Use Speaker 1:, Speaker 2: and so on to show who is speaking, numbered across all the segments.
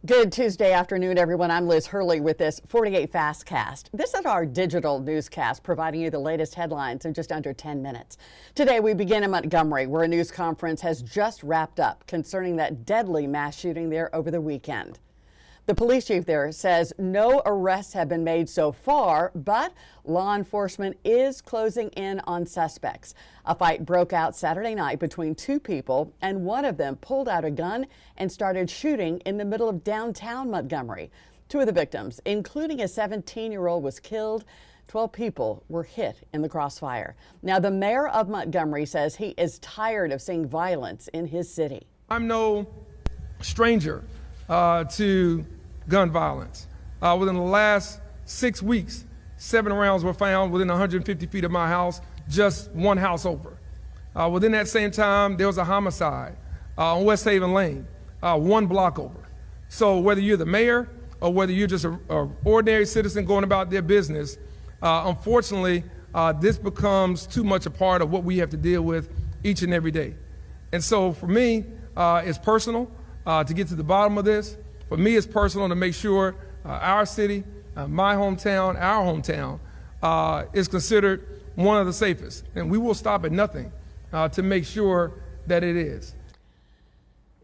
Speaker 1: Good Tuesday afternoon, everyone. I'm Liz Hurley with this 48 Fastcast. This is our digital newscast, providing you the latest headlines in just under 10 minutes. Today, we begin in Montgomery, where a news conference has just wrapped up concerning that deadly mass shooting there over the weekend. The police chief there says no arrests have been made so far, but law enforcement is closing in on suspects. A fight broke out Saturday night between two people, and one of them pulled out a gun and started shooting in the middle of downtown Montgomery. Two of the victims, including a 17-year-old, was killed. 12 people were hit in the crossfire. Now, the mayor of Montgomery says he is tired of seeing violence in his city.
Speaker 2: I'm no stranger to gun violence. Within the last 6 weeks, 7 rounds were found within 150 feet of my house, just one house over. Within that same time, there was a homicide on West Haven Lane, 1 block over. So whether you're the mayor or whether you're just an ordinary citizen going about their business, unfortunately, this becomes too much a part of what we have to deal with each and every day. And so for me, it's personal. To get to the bottom of this. For me, it's personal to make sure our city, my hometown, our hometown, is considered one of the safest. And we will stop at nothing to make sure that it is.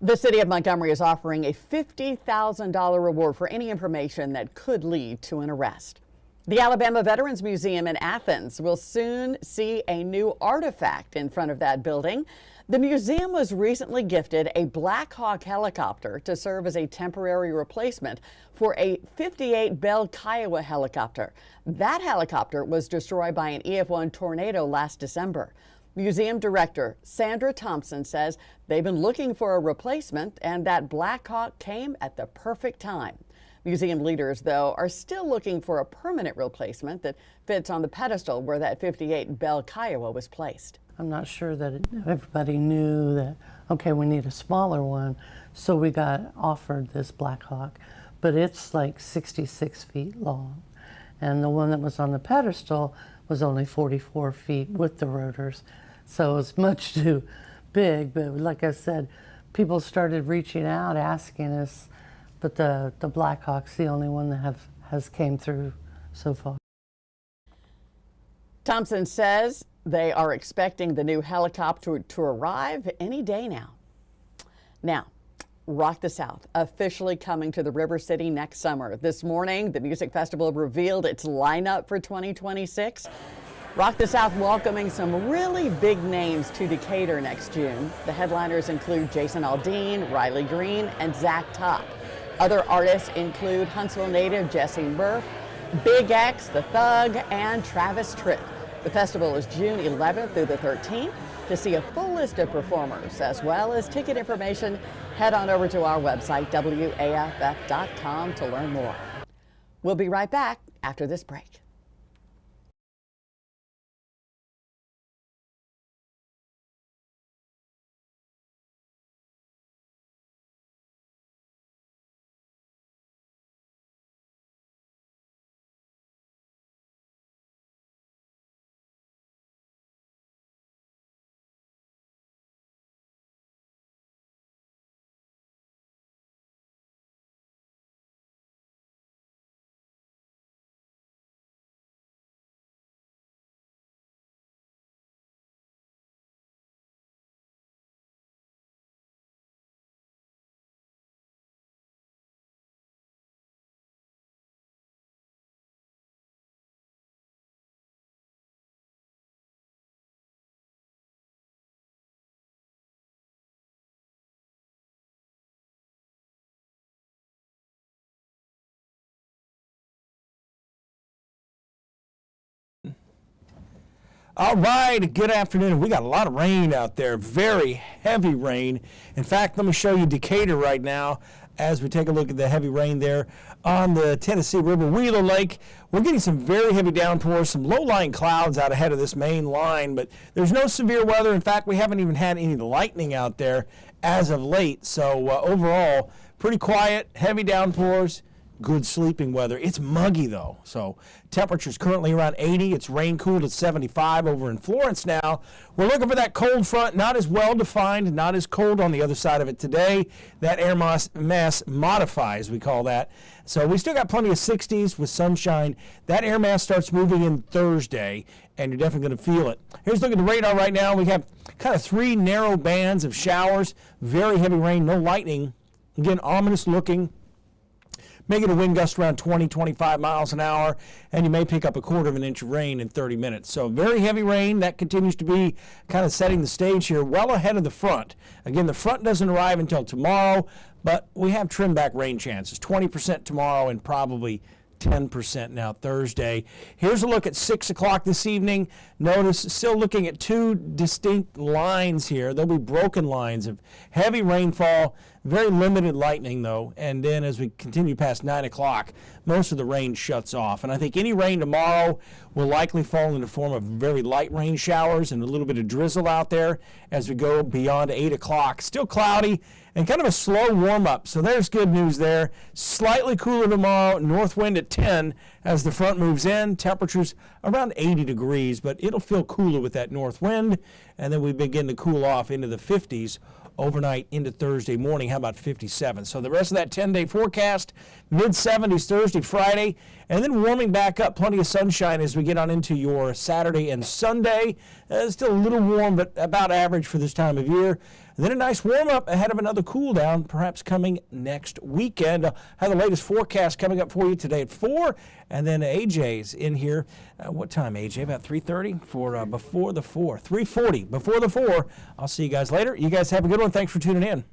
Speaker 1: The city of Montgomery is offering a $50,000 reward for any information that could lead to an arrest. The Alabama Veterans Museum in Athens will soon see a new artifact in front of that building. The museum was recently gifted a Black Hawk helicopter to serve as a temporary replacement for a 58 Bell Kiowa helicopter. That helicopter was destroyed by an EF1 tornado last December. Museum director Sandra Thompson says they've been looking for a replacement, and that Black Hawk came at the perfect time. Museum leaders, though, are still looking for a permanent replacement that fits on the pedestal where that 58 Bell Kiowa was placed.
Speaker 3: I'm not sure that everybody knew that, okay, we need a smaller one, so we got offered this Black Hawk, but it's like 66 feet long. And the one that was on the pedestal was only 44 feet with the rotors, so it's much too big. But like I said, people started reaching out, asking us, but the Black Hawk's the only one that has came through so far.
Speaker 1: Thompson says they are expecting the new helicopter to arrive any day now. Now, Rock the South officially coming to the River City next summer. This morning, the music festival revealed its lineup for 2026. Rock the South welcoming some really big names to Decatur next June. The headliners include Jason Aldean, Riley Green, and Zach Top. Other artists include Huntsville native Jesse Murph, Big X, The Thug, and Travis Tritt. The festival is June 11th through the 13th. To see a full list of performers as well as ticket information, head on over to our website, WAFF.com, to learn more. We'll be right back after this break.
Speaker 4: All right, good afternoon. We got a lot of rain out there, very heavy rain. In fact, let me show you Decatur right now as we take a look at the heavy rain there on the Tennessee River, Wheeler Lake. We're getting some very heavy downpours, some low-lying clouds out ahead of this main line, but there's no severe weather. In fact, we haven't even had any lightning out there as of late. So overall, pretty quiet, heavy downpours, good sleeping weather. It's muggy though, so temperatures currently around 80. It's rain cooled at 75 over in Florence now. We're looking for that cold front, not as well defined, not as cold on the other side of it today. That air mass modifies, we call that. So we still got plenty of 60s with sunshine. That air mass starts moving in Thursday, and you're definitely going to feel it. Here's a look at the radar right now. We have kind of 3 narrow bands of showers, very heavy rain, no lightning. Again, ominous looking. Making a wind gust around 20, 25 miles an hour, and you may pick up a 1/4 inch of rain in 30 minutes. So very heavy rain. That continues to be kind of setting the stage here well ahead of the front. Again, the front doesn't arrive until tomorrow, but we have trimmed back rain chances. 20% tomorrow and probably 10% now Thursday. Here's a look at 6 o'clock this evening. Notice still looking at 2 distinct lines here. There'll be broken lines of heavy rainfall, very limited lightning though, and then as we continue past 9 o'clock, most of the rain shuts off. And I think any rain tomorrow will likely fall in the form of very light rain showers and a little bit of drizzle out there as we go beyond 8 o'clock. Still cloudy and kind of a slow warm up. So there's good news there. Slightly cooler tomorrow, north wind at 10 as the front moves in. Temperatures around 80 degrees, but it'll feel cooler with that north wind. And then we begin to cool off into the 50s overnight into Thursday morning. How about 57? So the rest of that 10-day forecast, mid-70s Thursday, Friday, and then warming back up. Plenty of sunshine as we get on into your Saturday and Sunday. Still a little warm, but about average for this time of year. And then a nice warm up ahead of another cool down, perhaps coming next weekend. I'll have the latest forecast coming up for you today at 4. And then AJ's in here. What time, AJ? About 3:30 for Before the 4. 3:40 before the 4. I'll see you guys later. You guys have a good one. Thanks for tuning in.